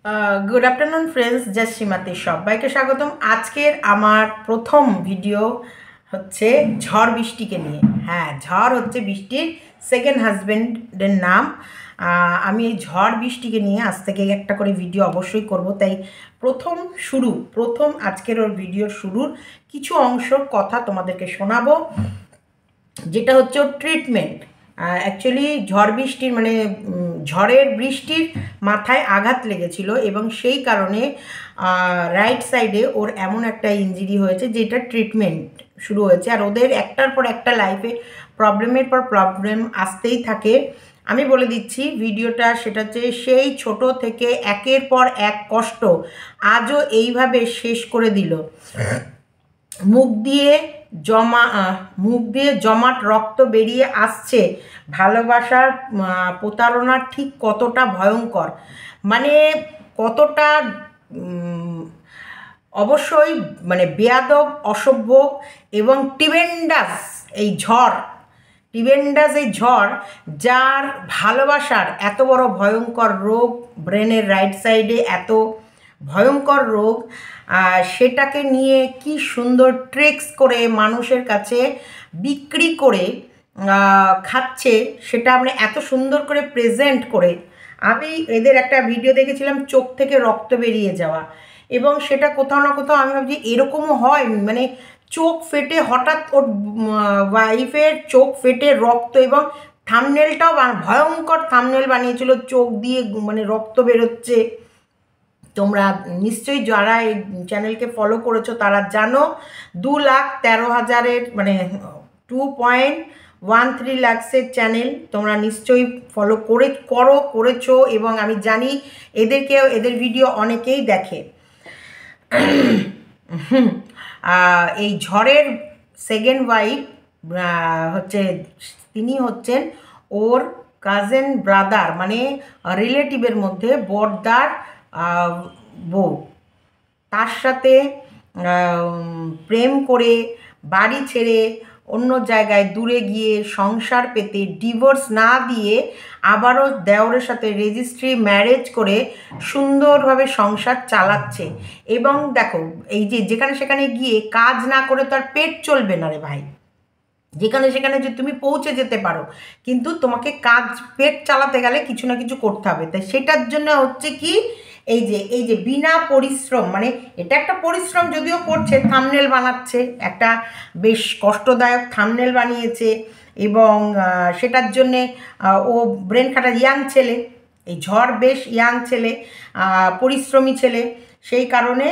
Good afternoon friends जय श्रीमती सबाइके स्वागतम। आजकेर आमार प्रथम भिडियो होच्छे झड़ बिस्टी के लिए। हाँ, झड़ होच्छे बिस्टिर सेकेंड हाजबैंडेर नाम। आमी এই ঝড় বৃষ্টিকে নিয়ে আজ থেকে একটা করে ভিডিও অবশ্যই করব। তাই প্রথম আজকের ওর ভিডিওর শুরুর কিছু অংশ কথা তোমাদেরকে শোনাবো, যেটা হচ্ছে ওর ট্রিটমেন্ট। অ্যাকচুয়ালি ঝড় বৃষ্টির মানে ঝড়ের বৃষ্টির মাথায় আঘাত লেগেছিল এবং সেই কারণে রাইট সাইডে ওর এমন একটা ইনজুরি হয়েছে যেটা ট্রিটমেন্ট শুরু হয়েছে। আর ওদের একটার পর একটা লাইফে প্রবলেমের পর প্রবলেম আসতেই থাকে। আমি বলে দিচ্ছি ভিডিওটা, সেটা হচ্ছে সেই ছোট থেকে একের পর এক কষ্ট আজও এইভাবে শেষ করে দিল। মুখ দিয়ে জমাট রক্ত বেরিয়ে আসছে। ভালোবাসার প্রতারণা ঠিক কতটা ভয়ঙ্কর, মানে কতটা অবশ্যই মানে বেয়াদব, অসভ্য এবং টিবেন্ডাস এই ঝড় যার ভালোবাসার এত বড় ভয়ঙ্কর রোগ, ব্রেনের রাইট সাইডে এত ভয়ঙ্কর রোগ, সেটাকে নিয়ে কি সুন্দর ট্রিক্স করে মানুষের কাছে বিক্রি করে খাচ্ছে, সেটা আমরা এত সুন্দর করে প্রেজেন্ট করে। আমি এদের একটা ভিডিও দেখেছিলাম চোখ থেকে রক্ত বেরিয়ে যাওয়া, এবং সেটা কোথাও না কোথাও আমি ভাবছি এরকমও হয়, মানে চোখ ফেটে হঠাৎ ওর ওয়াইফের চোখ ফেটে রক্ত, এবং থাম্বনেলটাও ভয়ঙ্কর থাম্বনেল বানিয়েছিল, চোখ দিয়ে মানে রক্ত বেরোচ্ছে। তোমরা নিশ্চয়ই যারা এই চ্যানেলকে ফলো করেছো তারা জানো 2,13,000 মানে 2.13 লাখের চ্যানেল তোমরা নিশ্চয়ই ফলো করেছো, এবং আমি জানি এদের ভিডিও অনেকেই দেখে। এই ঝড়ের সেকেন্ড ওয়াইফ হচ্ছে, তিনি হচ্ছেন ওর কাজেন ব্রাদার, মানে রিলেটিভের মধ্যে বড়দার বউ। তার সাথে প্রেম করে বাড়ি ছেড়ে অন্য জায়গায় দূরে গিয়ে সংসার পেতে ডিভোর্স না দিয়ে আবারও দেওরের সাথে রেজিস্ট্রি ম্যারেজ করে সুন্দরভাবে সংসার চালাচ্ছে। এবং দেখো, এই যে যেখানে সেখানে গিয়ে কাজ না করে তো আর পেট চলবে না রে ভাই। যেখানে সেখানে যে তুমি পৌঁছে যেতে পারো, কিন্তু তোমাকে পেট চালাতে গেলে কিছু না কিছু করতে হবে। তাই সেটার জন্য হচ্ছে কি, এই যে বিনা পরিশ্রম, মানে এটা একটা পরিশ্রম যদিও করছে, থাম্বনেল বানাচ্ছে, একটা বেশ কষ্টদায়ক থাম্বনেল বানিয়েছে, এবং সেটার জন্যে ও ব্রেন খাটা ইয়াং ছেলে, এই ঝড় বেশ ইয়াং ছেলে, পরিশ্রমী ছেলে, সেই কারণে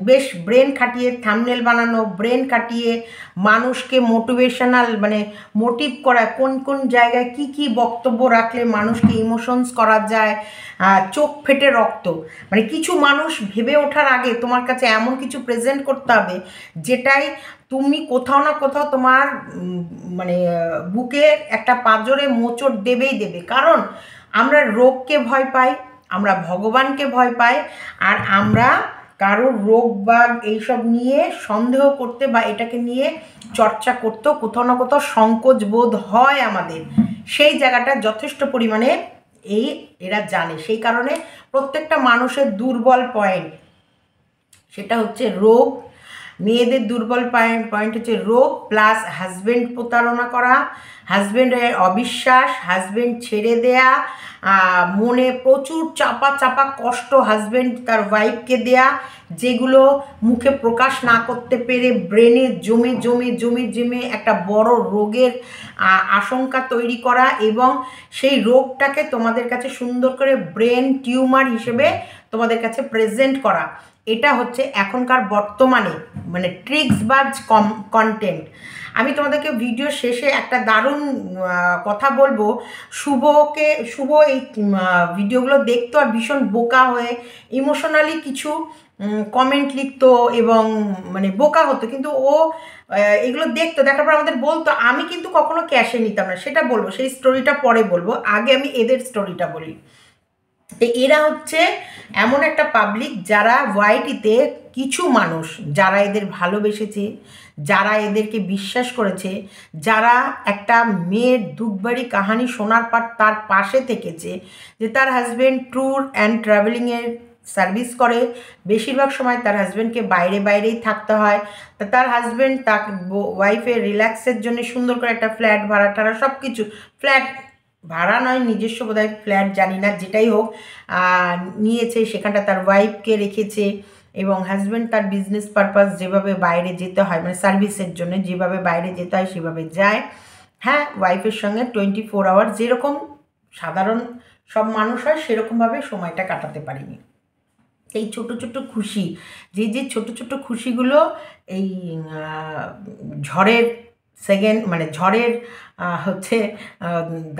বেশ ব্রেন খাটিয়ে থাম্বনেল বানানো, ব্রেন খাটিয়ে মানুষকে মোটিভেশনাল মানে মোটিভ করা, কোন কোন জায়গায় কি কি বক্তব্য রাখলে মানুষকে ইমোশনস করা যায়, চোখ ফেটে রক্ত, মানে কিছু মানুষ ভেবে ওঠার আগে তোমার কাছে এমন কিছু প্রেজেন্ট করতে হবে যেটাই তুমি কোথাও না কোথাও তোমার মানে বুকের একটা পাঁজরে মোচড় দেবে। কারণ আমরা রোগকে ভয় পাই, আমরা ভগবানকে ভয় পাই, আর আমরা কারোর রোগ বা এইসব নিয়ে সন্দেহ করতে বা এটাকে নিয়ে চর্চা করতেও কোথাও না কোথাও সংকোচ বোধ হয় আমাদের। সেই জায়গাটা যথেষ্ট পরিমাণে এরা জানে। সেই কারণে প্রত্যেকটা মানুষের দুর্বল পয়েন্ট সেটা হচ্ছে রোগ। মেয়েদের দুর্বল পয়েন্ট হচ্ছে রোগ, প্লাস হাজব্যান্ড প্রতারণা করা, হাজব্যান্ডের অবিশ্বাস, হাজব্যান্ড ছেড়ে দেয়া, মনে প্রচুর চাপা কষ্ট হাজব্যান্ড তার ওয়াইফকে দেয়া, যেগুলো মুখে প্রকাশ না করতে পেরে ব্রেনে জমে একটা বড় রোগের আশঙ্কা তৈরি করা, এবং সেই রোগটাকে তোমাদের কাছে সুন্দর করে ব্রেন টিউমার হিসেবে তোমাদের কাছে প্রেজেন্ট করা। এটা হচ্ছে এখনকার বর্তমানে মানে ট্রিক্স বাজ কন্টেন্ট। আমি তোমাদেরকে ভিডিও শেষে একটা দারুণ কথা বলবো। শুভ এই ভিডিওগুলো দেখতো আর ভীষণ বোকা হয়ে ইমোশনালি কিছু কমেন্ট লিখতো এবং মানে বোকা হতো, কিন্তু ও এগুলো দেখতো, দেখার পর আমাদের বলতো। আমি কিন্তু কখনো ক্যাশে নিতাম না, সেটা বলবো, সেই স্টোরিটা পরে বলবো, আগে আমি এদের স্টোরিটা বলি। তো এরা হচ্ছে এমন একটা পাবলিক যারা ওয়াইটিতে কিছু মানুষ যারা এদের ভালোবেসেছে, যারা এদেরকে বিশ্বাস করেছে, যারা একটা মেয়ের দুঃখবাড়ি কাহানি শোনার পর তার পাশে থেকেছে, যে তার হাজব্যান্ড ট্যুর অ্যান্ড ট্রাভেলিংয়ের সার্ভিস করে, বেশিরভাগ সময় তার হাজব্যান্ডকে বাইরেই থাকতে হয়, তা তার হাজব্যান্ড তার ওয়াইফের রিল্যাক্সের জন্য সুন্দর করে একটা ফ্ল্যাট ভাড়া টাড়া সব কিছু, ফ্ল্যাট ভাড়া নয় নিজস্ব বোধহয় ফ্ল্যাট জানি না, যেটাই হোক নিয়েছে, সেখানটা তার ওয়াইফকে রেখেছে, এবং হাজব্যান্ড তার বিজনেস পারপাস যেভাবে বাইরে যেতে হয়, মানে সার্ভিসের জন্য যেভাবে বাইরে যেতে হয় সেভাবে যায়। হ্যাঁ, ওয়াইফের সঙ্গে 24 আওয়ার যেরকম সাধারণ সব মানুষ হয় সেরকমভাবে সময়টা কাটাতে পারিনি। এই ছোট ছোট খুশি, যে ছোট ছোট খুশিগুলো এই ঝড়ের মানে ঝড়ের হচ্ছে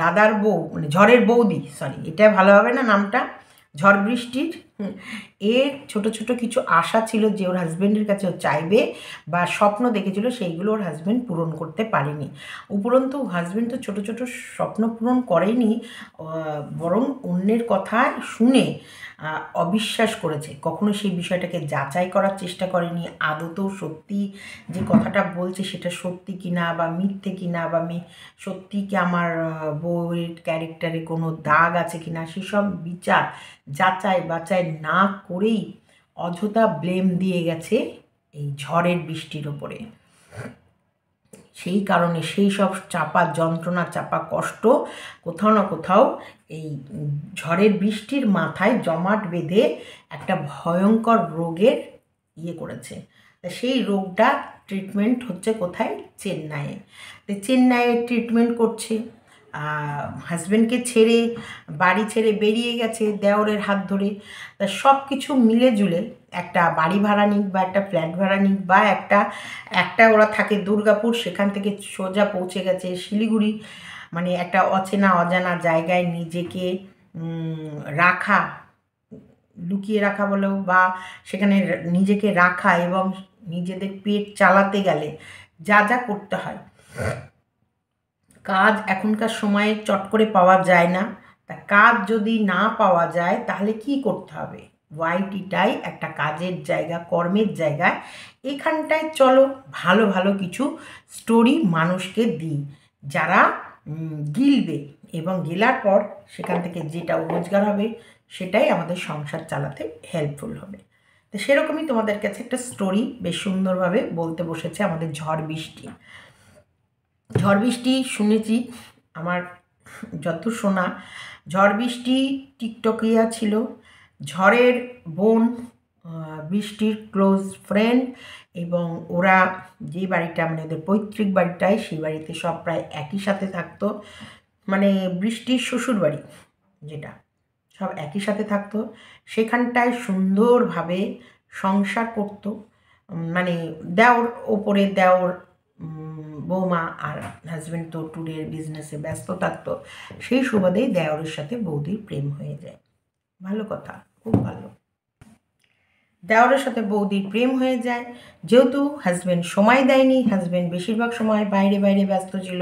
দাদার বউ, মানে ঝড়ের বৌদি, সরি এটা ভালো হবে না নামটা, ঝড় বৃষ্টির এর ছোট ছোট কিছু আশা ছিল যে ওর হাজব্যান্ডের কাছে ও চাইবে বা স্বপ্ন দেখেছিল, সেইগুলো ওর হাজব্যান্ড পূরণ করতে পারেনি। উপরন্তু হাজব্যান্ড তো ছোট ছোট স্বপ্ন পূরণ করেনি, বরং অন্যের কথা শুনে অবিশ্বাস করেছে, কখনো সেই বিষয়টাকে যাচাই করার চেষ্টা করেনি আদতেও সত্যি যে কথাটা বলছে সেটা সত্যি কিনা বা মিথ্যে কিনা, বা সত্যি কি আমার বউয়ের ক্যারেক্টারে কোনো দাগ আছে কিনা, সেসব বিচার যাচাই বাচাই না করেই অযথা ব্লেম দিয়ে গেছে এই ঝড়ের বৃষ্টির ওপরে। সেই কারণে সেই সব চাপা যন্ত্রণা, চাপা কষ্ট কোথাও না কোথাও এই ঝড়ের বৃষ্টির মাথায় জমাট বেঁধে একটা ভয়ঙ্কর রোগের করেছে। তা সেই রোগটা ট্রিটমেন্ট হচ্ছে কোথায়? চেন্নাইয়ে। তো চেন্নাইয়ে ট্রিটমেন্ট করছে, হাজব্যান্ডকে ছেড়ে বাড়ি ছেড়ে বেরিয়ে গেছে দেওরের হাত ধরে। তা সব কিছু মিলে জুলে একটা বাড়ি ভাড়া নিক বা একটা ফ্ল্যাট ভাড়া নিক বা একটা ওরা থাকে দুর্গাপুর, সেখান থেকে সোজা পৌঁছে গেছে শিলিগুড়ি, মানে একটা অচেনা অজানা জায়গায় নিজেকে রাখা, লুকিয়ে রাখা বলেও বা সেখানে নিজেকে রাখা, এবং নিজেদের পেট চালাতে গেলে যা যা করতে হয়, কাজ এখনকার সময়ে চট করে পাওয়া যায় না। তা কাজ যদি না পাওয়া যায় তাহলে কি করতে হবে? ওয়াইটিটাই একটা কাজের জায়গা, কর্মের জায়গায়। এখানটায় চলো ভালো ভালো কিছু স্টোরি মানুষকে দিই, যারা গিলবে, এবং গেলার পর সেখান থেকে যেটা রোজগার হবে সেটাই আমাদের সংসার চালাতে হেল্পফুল হবে। তো সেরকমই তোমাদের কাছে একটা স্টোরি বেশ সুন্দরভাবে বলতে বসেছে আমাদের ঝড় বৃষ্টি। ঝড় বৃষ্টি শুনেছি, আমার যত শোনা, ঝড় বৃষ্টি টিকটকিয়া ছিল, ঝড়ের বোন বৃষ্টির ক্লোজ ফ্রেন্ড, এবং ওরা যে বাড়িটা মানে ওদের পৈতৃক বাড়িটায়, সেই বাড়িতে সব প্রায় একই সাথে থাকতো, মানে বৃষ্টির শ্বশুর বাড়ি যেটা, সব একই সাথে থাকতো, সেখানটায় সুন্দরভাবে সংসার করতো, মানে দেওর ওপরে দেওর, বৌমা আর হাজব্যান্ড তো ট্যুরের বিজনেসে ব্যস্ত থাকতো, সেই সুবাদেই দেওরের সাথে বৌদির প্রেম হয়ে যায়। ভালো কথা, খুব ভালো। দেওরের সাথে বৌদির প্রেম হয়ে যায়, যেহেতু হাজব্যান্ড সময় দেয়নি, হাজব্যান্ড বেশিরভাগ সময় বাইরে ব্যস্ত ছিল,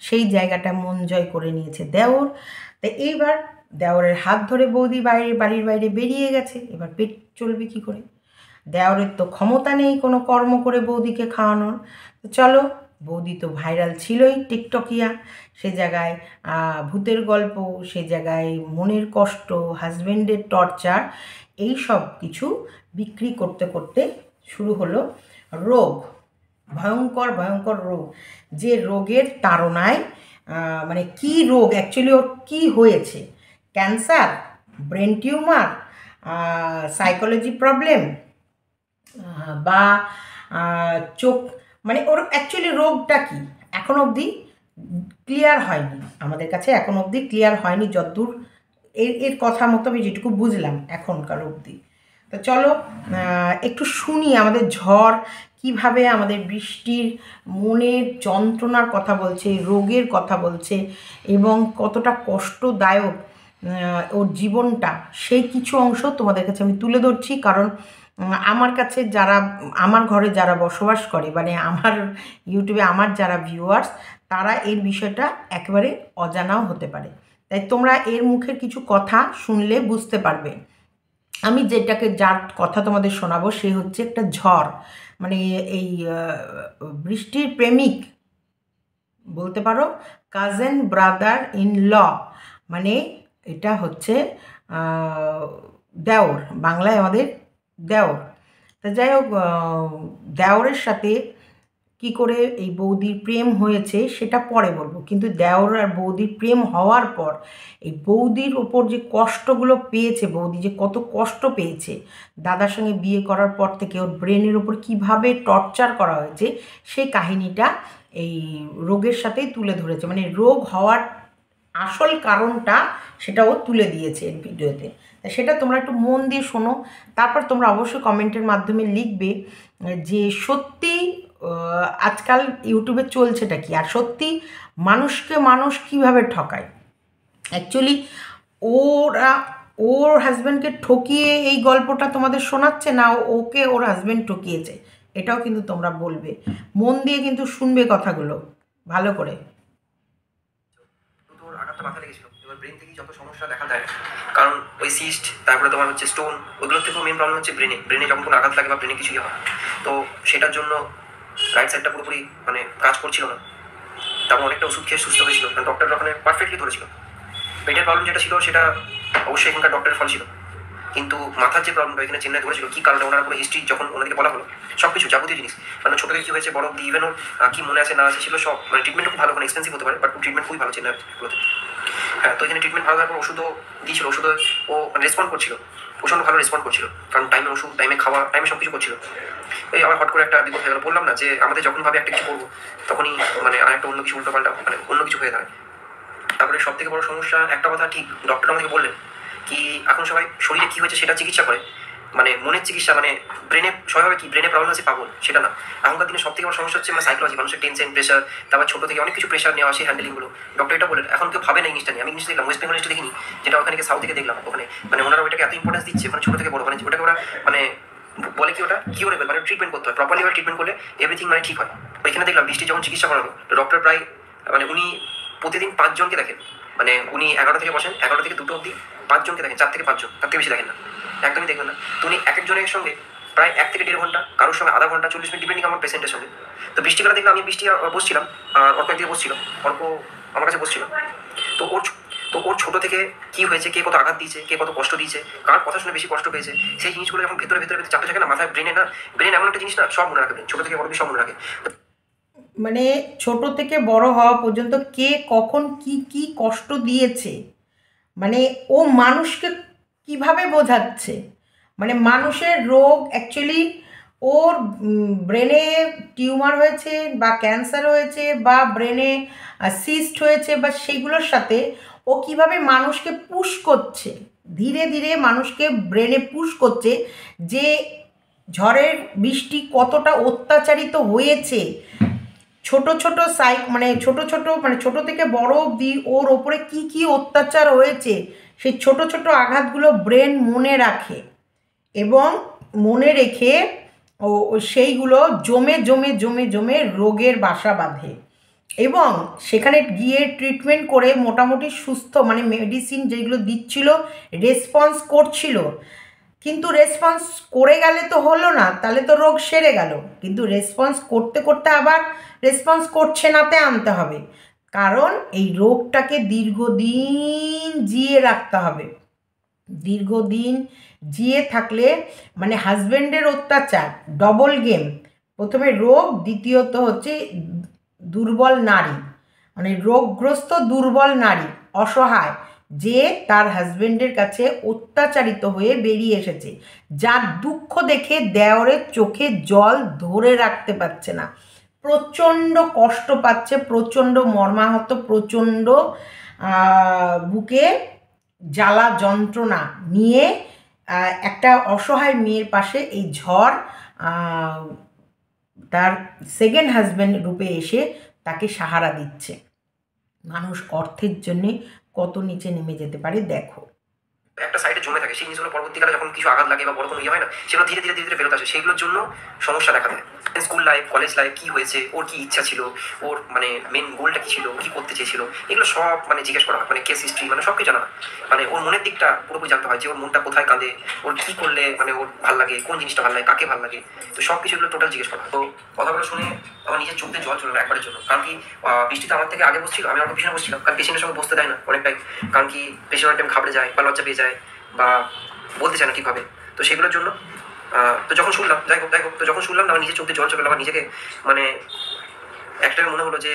সেই জায়গাটা মন জয় করে নিয়েছে দেওর। তো এইবার দেওরের হাত ধরে বৌদি বাড়ির বাইরে বেরিয়ে গেছে, এবার পেট চলবে কী করে? দেওরের তো ক্ষমতা নেই কোনো কর্ম করে বৌদিকে খাওয়ানোর। তো চলো, বৌদি তো ভাইরাল ছিলই টিকটকিয়া, সে জায়গায় ভূতের গল্প, সে জায়গায় মনের কষ্ট, হাজব্যান্ডের টর্চার, এই সব কিছু বিক্রি করতে করতে শুরু হলো রোগ, ভয়ঙ্কর রোগ, যে রোগের তাড়নায়, মানে কি রোগ অ্যাকচুয়ালি ওর কী হয়েছে, cancer, brain tumour, psychology problem, বা চোখ, মানে ওর অ্যাকচুয়ালি রোগটা কি এখন অবধি ক্লিয়ার হয়নি, আমাদের কাছে এখন অবধি ক্লিয়ার হয়নি, যতদূর এর কথা মতো আমি যেটুকু বুঝলাম এখনকার অবধি। তো চলো একটু শুনি আমাদের ঝড় কিভাবে আমাদের বৃষ্টির মনের যন্ত্রণার কথা বলছে, রোগের কথা বলছে, এবং কতটা কষ্টদায়ক ওর জীবনটা, সেই কিছু অংশ তোমাদের কাছে আমি তুলে ধরছি। কারণ আমার কাছে যারা, আমার ঘরে যারা বসবাস করে, মানে আমার ইউটিউবে আমার যারা ভিউয়ার্স, তারা এর বিষয়টা একেবারে অজানাও হতে পারে, তাই তোমরা এর মুখের কিছু কথা শুনলে বুঝতে পারবে আমি যেটাকে যার কথা তোমাদের শোনাবো সে হচ্ছে একটা ঝড়, মানে এই বৃষ্টির প্রেমিক বলতে পারো, কাজেন ব্রাদার ইন ল, মানে এটা হচ্ছে দেওর, বাংলায় আমাদের দেওর। তা যাই হোক, দেওরের সাথে কি করে এই বৌদির প্রেম হয়েছে সেটা পরে বলবো, কিন্তু দেওর আর বৌদির প্রেম হওয়ার পর এই বৌদির ওপর যে কষ্টগুলো পেয়েছে, বৌদি যে কত কষ্ট পেয়েছে দাদার সঙ্গে বিয়ে করার পর থেকে, ওর ব্রেনের ওপর কীভাবে টর্চার করা হয়েছে সেই কাহিনিটা এই রোগের সাথেই তুলে ধরেছে, মানে রোগ হওয়ার আসল কারণটা সেটাও তুলে দিয়েছে এর ভিডিওতে। সেটা তোমরা একটু মন দিয়ে শোনো, তারপর তোমরা অবশ্যই কমেন্টের মাধ্যমে লিখবে যে সত্যি আজকাল ইউটিউবে চলছেটা কি, আর সত্যি মানুষকে মানুষ কিভাবে ঠকায়। অ্যাকচুয়ালি ওরা ওর হাজব্যান্ডকে ঠকিয়ে এই গল্পটা তোমাদের শোনাচ্ছে, না ওকে ওর হাজব্যান্ড ঠকিয়েছে, এটাও কিন্তু তোমরা বলবে, মন দিয়ে কিন্তু শুনবে কথাগুলো ভালো করে। তোর আঘাতটা মাথা লেগেছিল, এবার ব্রেন থেকেই যত সমস্যা দেখা দেয়, কারণ ওই সিস্ট, তারপরে তোমার হচ্ছে স্টোন, ওইগুলোর থেকেও মেন প্রবলেম হচ্ছে ব্রেনে যখন কোনো আঘাত লাগে বা ব্রেনে কিছু হয়, তো সেটার জন্য রাইট সাইডটা পুরোপুরি মানে কাজ করছিল না। তারপর অনেকটা ওষুধ খেয়ে সুস্থ হয়েছিল, কারণ ডক্টর ওখানে পারফেক্টলি ধরেছিল। পেটের প্রবলেম যেটা ছিল সেটা অবশ্যই এখানকার ডক্টরের ফল ছিল, কিন্তু মাথার যে প্রবলেমটা এখানে চেন্নাই ধরেছিল, কী কারণে ওনারা পুরো হিস্ট্রি যখন ওনাদেরকে বলা হলো সব কিছু যাবতীয় জিনিস, মানে ছোটো থেকে কী হয়েছে বড় অব্দি, ইভেন ওর কী মনে আছে না আছে ছিল সব, মানে ট্রিটমেন্ট খুব ভালো, কোনো এক্সপেন্সিভ হতে পারে বাট ট্রিটমেন্ট খুবই ভালো চেন্নাইগুলোতে। হ্যাঁ, তো এখানে ট্রিটমেন্ট ভালো হওয়ার পর ওষুধও দিয়েছিল, ওষুধও ও রেসপন্ড করছিল, প্রচণ্ড ভালো রেসপন্ড করছিল, কারণ টাইমে ওষুধ, টাইমে খাওয়া, টাইমে সব কিছু করছিল। এই আবার হট করে একটা বিপদ হয়ে গেল, বললাম না যে আমাদের যখন ভাবে একটা কিছু করবো তখনই মানে আর একটা অন্য কিছু উল্টোপাল্টা, মানে অন্য কিছু হয়ে দাঁড়ায়। তারপরে সব থেকে বড় সমস্যা, একটা কথা ঠিক ডক্টর আমাকে বললেন কি এখন সবাই শরীরে কী হয়েছে সেটা চিকিৎসা করে, মানে মনের চিকিৎসা, মানে ব্রেনে সবাই কি ব্রেনে প্রবলেম আছে পাগল, সেটা না। এখনকার দিনে সব থেকে বড় সমস্যা হচ্ছে মানে সাইকোলজি, মানুষের টেনশন, প্রেশার, তারপর ছোটো থেকে অনেক কিছু প্রেশার নেওয়া, সেই হ্যান্ডেলিংগুলো ডক্টর এটা বলেন। এখন কেউ ভাবে না জিনিসটা নিয়ে, আমি জিনিসটা দেখলাম ওয়েস্ট বেঙ্গল দেখিনি, যেটা ওখানে সাউথ থেকে দেখলাম, ওখানে মানে ওনারা ওইটাকে এত ইম্পর্টেন্স দিচ্ছে, ওখানে ছোটো থেকে বড়, মানে ওটাকে ওরা মানে বলে কি ওটা কিউরেবল, মানে ট্রিটমেন্ট করতে হয় প্রপারলি, ওরা ট্রিটমেন্ট করলে এভরিথিং মানে ঠিক হয়। ওইখানে দেখলাম বৃষ্টি যখন চিকিৎসা করানো, ডক্টর প্রায় মানে উনি প্রতিদিন 5 জনকে দেখেন, মানে উনি 11 থেকে বসেন, 11 থেকে 2টো অবধি 5 জনকে দেখেন, 4 থেকে 5 জন, তার থেকে বেশি দেখেন না, একদমই দেখবেন না। তো উনি এক একজনের সঙ্গে প্রায় 1 থেকে 1.5 ঘন্টা, কারোর সঙ্গে আধা ঘন্টা, 40 মিনিট, ডিপেন্ডিং আমার পেশেন্টের সঙ্গে। তো বৃষ্টিবেলা দেখলাম, আমি বৃষ্টি বসছিলাম আর অর্ক একদিকে বসছিল, অর্ক আমার কাছে বসছিল। তো ওর ছোটো থেকে কী হয়েছে, কে কত আঘাত দিয়েছে, কে কত কষ্ট দিয়েছে, কার কথা শুনে বেশি কষ্ট পেয়েছে, সেই জিনিসগুলো যখন ভেতরে ভেতরে ভেতরে চাপতে থাকে না মাথায়, ব্রেনে না, ব্রেন এমন একটা জিনিস না, সব মনে রাখে, ছোটো থেকে বড় সব মনে রাখে। মানে ছোট থেকে বড় হওয়া পর্যন্ত কে কখন কি কি কষ্ট দিয়েছে, মানে ও মানুষকে কিভাবে বোঝাচ্ছে, মানে মানুষের রোগ অ্যাকচুয়ালি ওর ব্রেনে টিউমার হয়েছে বা ক্যান্সার হয়েছে বা ব্রেনে সিস্ট হয়েছে বা সেগুলোর সাথে ও কিভাবে মানুষকে পুশ করছে, ধীরে ধীরে মানুষকে ব্রেনে পুশ করছে যে ঝড়ের বৃষ্টি কতটা অত্যাচারিত হয়েছে, ছোট ছোট মানে ছোট থেকে বড় অবধি ওর ওপরে কি কি অত্যাচার হয়েছে, সেই ছোট ছোট আঘাতগুলো ব্রেন মনে রাখে এবং মনে রেখে ও সেইগুলো জমে জমে জমে জমে রোগের বাসা বাঁধে এবং সেখানে গিয়ে ট্রিটমেন্ট করে মোটামুটি সুস্থ, মানে মেডিসিন যেগুলো দিচ্ছিল রেসপন্স করছিল, কিন্তু রেসপন্স করে গেলে তো হলো না, তাহলে তো রোগ সেরে গেল, কিন্তু রেসপন্স করতে করতে আবার রেসপন্স করছে নাতে আনতে হবে, কারণ এই রোগটাকে দীর্ঘদিন জিয়ে রাখতে হবে, দীর্ঘদিন জিয়ে থাকলে মানে হাজব্যান্ডের অত্যাচার, ডবল গেম, প্রথমে রোগ, দ্বিতীয়ত হচ্ছে দুর্বল নারী, মানে রোগগ্রস্ত দুর্বল নারী, অসহায়, যে তার হাজব্যান্ডের কাছে অত্যাচারিত হয়ে বেরিয়ে এসেছে, যার দুঃখ দেখে দেওরের চোখে জল ধরে রাখতে পারছে না, প্রচণ্ড কষ্ট পাচ্ছে, প্রচণ্ড মর্মাহত, প্রচণ্ড বুকে জ্বালা যন্ত্রণা নিয়ে একটা অসহায় মেয়ের পাশে এই ঝড় তার সেকেন্ড হাজব্যান্ড রূপে এসে তাকে সাহারা দিচ্ছে। মানুষ অর্থের জন্যে কত নিচে নেমে যেতে পারে দেখো। একটা সাইডে জমে থাকে, সেই জিনিসগুলো পরবর্তীকালে যখন কিছু আঘাত লাগে বা বড় কোনো ইয়ে হয় না, সেগুলো ধীরে ধীরে ধীরে ধীরে ফেরত আসে, সেইগুলোর জন্য সমস্যা দেখা দেয়। স্কুল লাইফ, কলেজ লাইফ কী হয়েছে, ওর কী ইচ্ছা ছিল, ওর মানে মেন গোলটা কী ছিল, কী করতে চেয়েছিল, এগুলো সব মানে জিজ্ঞেস করা হয়, মানে কেস হিস্ট্রি মানে সব কিছু জানা হয়। মানে ওর মনের দিকটা পুরোপুরি জানতে হয় যে ওর মনটা কোথায় কাঁদে, ওর কী করলে মানে ওর ভাল লাগে, কোন জিনিসটা ভালো লাগে, কাকে ভালো লাগে, তো সব কিছুগুলো টোটাল জিজ্ঞেস করা হয়। তো কথাগুলো শুনে আমার নিজের চোখে জল চলে একবারের জন্য। কারণ কি বৃষ্টিতে আমার থেকে আগে বসছিল, আমি আমার পিছনে বসছিলাম, কারণ পেশেন্টের সঙ্গে বসতে দেয় না অনেকটাই, কারণ কি পেশেন্ট অনেক টাইম ঘাবড়ে যায় বা লজ্জা পেয়ে যায় বা বলতে চায় না কীভাবে, তো সেগুলোর জন্য তো যখন শুনলাম, যাই হোক তো যখন শুনলাম না, আমার নিজের চোখে জল চলে গেল। আমার নিজেকে মানে একটা মনে হলো যে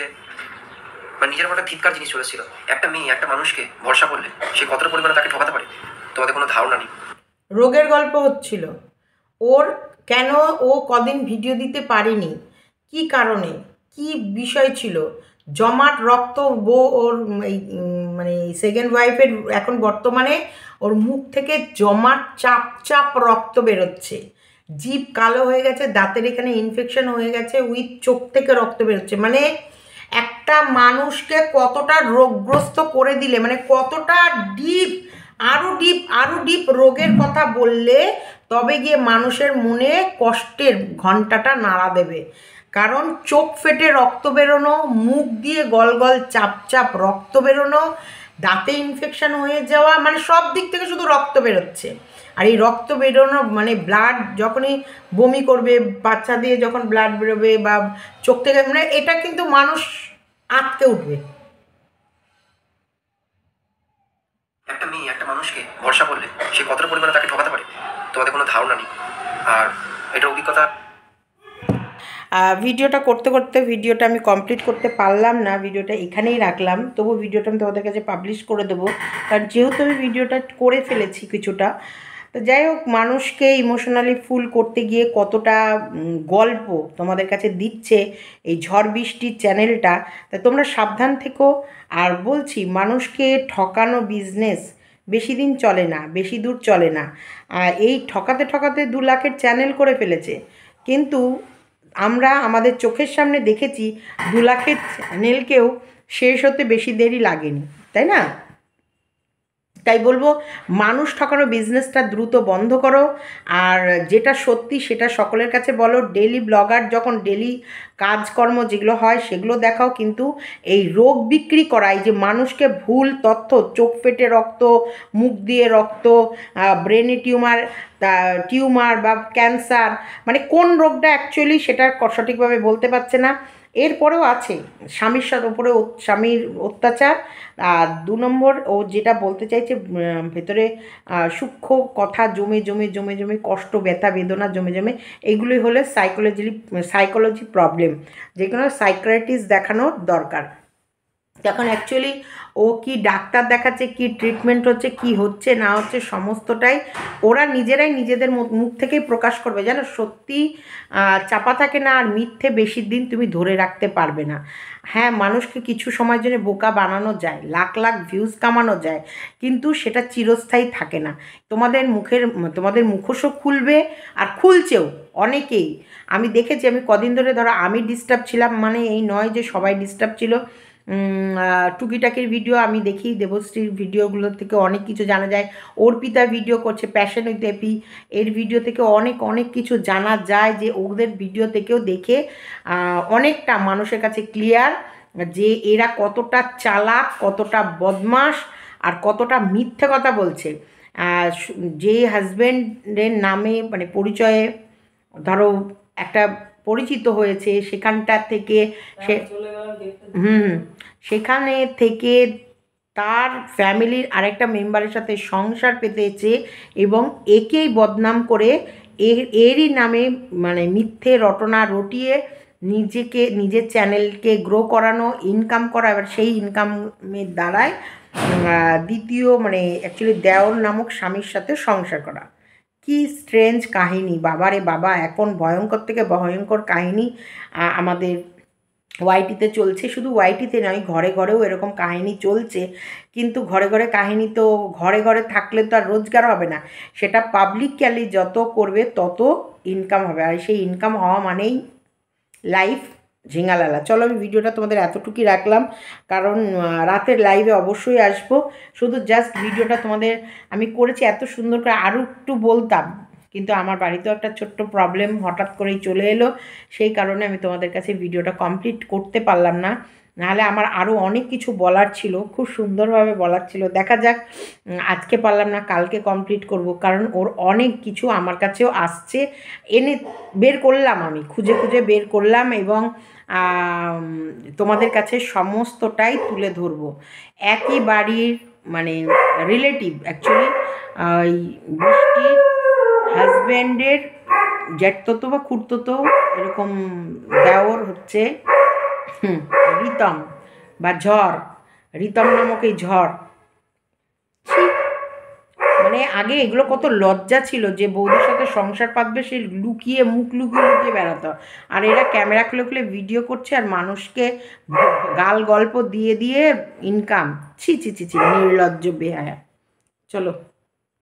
মানে নিজের একটা ধিক্কার জিনিস চলেছিল। একটা মেয়ে একটা মানুষকে ভরসা করলে সে কতটা পরিমাণে তাকে ঠকাতে পারে তোমাদের কোনো ধারণা নেই। রোগের গল্প হচ্ছিল ওর, কেন ও কদিন ভিডিও দিতে পারেনি, কি কারণে, কি বিষয় ছিল, জমাট রক্ত ওর এই মানে সেকেন্ড ওয়াইফের এখন বর্তমানে ওর মুখ থেকে জমাট চাপ চাপ রক্ত বেরোচ্ছে, জিভ কালো হয়ে গেছে, দাঁতের এখানে ইনফেকশন হয়ে গেছে, উইথ চোখ থেকে রক্ত বেরোচ্ছে। মানে একটা মানুষকে কতটা রোগগ্রস্ত করে দিলে, মানে কতটা ডিপ, আরও ডিপ রোগের কথা বললে তবে গিয়ে মানুষের মনে কষ্টের ঘন্টাটা নাড়া দেবে। কারণ চোখ ফেটে রক্ত বেরোনো, মুখ দিয়ে গল গল চাপ চাপ রক্ত বেরোনো, দাঁতে ইনফেকশন হয়ে যাওয়া, মানে সব দিক থেকে শুধু রক্ত বেরোচ্ছে। আর এই রক্ত বেরোনো মানে ব্লাড যখনই বমি করবে, বাচ্চা দিয়ে যখন ব্লাড বেরোবে বা চোখ থেকে, মানে এটা কিন্তু মানুষ আটকে উঠবে। একটা মেয়ে একটা মানুষকে ভরসা করলে সে কতটা পরিমাণে তাকে ঠকাতে পারে তোমাদের কোনো ধারণা নেই। আর এটা অভিজ্ঞতা। ভিডিওটা করতে করতে ভিডিওটা আমি কমপ্লিট করতে পারলাম না, ভিডিওটা এখানেই রাখলাম। তবু ভিডিওটা আমি তোমাদের কাছে পাবলিশ করে দেবো, কারণ যেহেতু আমি ভিডিওটা করে ফেলেছি কিছুটা। তো যাই হোক, মানুষকে ইমোশনালি ফুল করতে গিয়ে কতটা গল্প তোমাদের কাছে দিচ্ছে এই ঝড় বৃষ্টির চ্যানেলটা, তা তোমরা সাবধান থেকো। আর বলছি, মানুষকে ঠকানো বিজনেস বেশি দিন চলে না, বেশি দূর চলে না। এই ঠকাতে ঠকাতে 2 লাখের চ্যানেল করে ফেলেছে, কিন্তু আমরা আমাদের চোখের সামনে দেখেছি 2 লাখের চ্যানেলকেও শেষ হতে বেশি দেরি লাগেনি, তাই না? তাই বলবো, মানুষ ঠকানো বিজনেসটা দ্রুত বন্ধ করো। আর যেটা সত্যি সেটা সকলের কাছে বলো। ডেলি ব্লগার যখন ডেলি কাজকর্ম যেগুলো হয় সেগুলো দেখাও, কিন্তু এই রোগ বিক্রি করা, এই যে মানুষকে ভুল তথ্য, চোখ ফেটে রক্ত, মুখ দিয়ে রক্ত, ব্রেনে টিউমার বা ক্যান্সার, মানে কোন রোগটা অ্যাকচুয়ালি সেটা সঠিকভাবে বলতে পারছে না। এরপরেও আছে স্বামীর উপরে স্বামীর অত্যাচার। আর 2 নম্বর, ও যেটা বলতে চাইছে ভেতরে সূক্ষ্ম কথা জমে জমে জমে জমে, কষ্ট ব্যথা বেদনা জমে জমে, এইগুলোই হলো সাইকোলজি প্রবলেম, যেগুলো সাইকিয়াট্রিস্ট দেখানোর দরকার। এখন অ্যাকচুয়ালি ও কি ডাক্তার দেখাচ্ছে, কি ট্রিটমেন্ট হচ্ছে, কি হচ্ছে না হচ্ছে, সমস্তটাই ওরা নিজেরাই নিজেদের মুখ থেকেই প্রকাশ করবে। জানো, সত্যি চাপা থাকে না, আর মিথ্যে বেশি দিন তুমি ধরে রাখতে পারবে না। হ্যাঁ, মানুষকে কিছু সময়ের জন্য বোকা বানানো যায়, লাখ লাখ ভিউজ কামানো যায়, কিন্তু সেটা চিরস্থায়ী থাকে না। তোমাদের মুখোশও খুলবে, আর খুলছেও অনেকেই। আমি দেখেছি, আমি কদিন ধরে, ধরো আমি ডিস্টার্ব ছিলাম, মানে এই নয় যে সবাই ডিস্টার্ব ছিল। টুকিটাকির ভিডিও আমি দেখি, দেবশ্রীর ভিডিওগুলো থেকে অনেক কিছু জানা যায়। অর্পিতা ভিডিও করছে, প্যাশন উইথ এপি, এর ভিডিও থেকে অনেক অনেক কিছু জানা যায়, যে ওদের ভিডিও থেকেও দেখে অনেকটা মানুষের কাছে ক্লিয়ার যে এরা কতটা চালাক, কতটা বদমাশ, আর কতটা মিথ্যে কথা বলছে। যে হাজব্যান্ডের নামে মানে পরিচয়ে ধরো একটা পরিচিত হয়েছে, সেখানটা থেকে সে সেখানে থেকে তার ফ্যামিলির আরেকটা মেম্বারের সাথে সংসার পেতেছে, এবং একেই বদনাম করে এরই নামে মানে মিথ্যে রটনা রটিয়ে নিজের চ্যানেলকে গ্রো করানো, ইনকাম করা। এবার সেই ইনকামের দ্বারায় দ্বিতীয় মানে অ্যাকচুয়ালি দেওর নামক স্বামীর সাথে সংসার করা। কি স্ট্রেঞ্জ কাহিনী, বাবারে বাবা! এখন ভয়ঙ্কর থেকে ভয়ঙ্কর কাহিনী আমাদের ওয়াইটিতে চলছে। শুধু ওয়াইটিতে নয়, ঘরে ঘরেও এরকম কাহিনী চলছে। কিন্তু ঘরে ঘরে কাহিনী তো ঘরে ঘরে থাকলে তো আর রোজগার হবে না, সেটা পাবলিকলি যত করবে তত ইনকাম হবে। আর সেই ইনকাম হওয়া মানেই লাইফ ঝিঙ্গালালা। চলো আমি ভিডিওটা তোমাদের এতটুকুই রাখলাম, কারণ রাতের লাইভে অবশ্যই আসবো। শুধু জাস্ট ভিডিওটা তোমাদের আমি করেছি এত সুন্দর করে, আরও একটু বলতাম, কিন্তু আমার বাড়িতেও একটা ছোট্ট প্রবলেম হঠাৎ করেই চলে এলো, সেই কারণে আমি তোমাদের কাছে ভিডিওটা কমপ্লিট করতে পারলাম না। নাহলে আমার আরও অনেক কিছু বলার ছিল, খুব সুন্দরভাবে বলার ছিল। দেখা যাক, আজকে পারলাম না, কালকে কমপ্লিট করব, কারণ ওর অনেক কিছু আমার কাছেও আসছে, এনে বের করলাম, আমি খুঁজে খুঁজে বের করলাম, এবং তোমাদের কাছে সমস্তটাই তুলে ধরবো। একই বাড়ির মানে রিলেটিভ, অ্যাকচুয়ালি ওই বৃষ্টির হাজব্যান্ডের জ্যাঠতো বা খুড়তো এরকম দেওর হচ্ছে রিতম বা ঝড়, রিতম নামক এই ঝড়। মানে আগে এগুলো কত লজ্জা ছিল, যে বৌদির সাথে সংসার পাতবে সে লুকিয়ে, মুখ লুকিয়ে লুকিয়ে বেড়াতো, আর এরা ক্যামেরা খুলে খুলে ভিডিও করছে আর মানুষকে গাল গল্প দিয়ে দিয়ে ইনকাম। ছি ছি ছি ছি, নির্লজ্জ বেহায়া। চলো।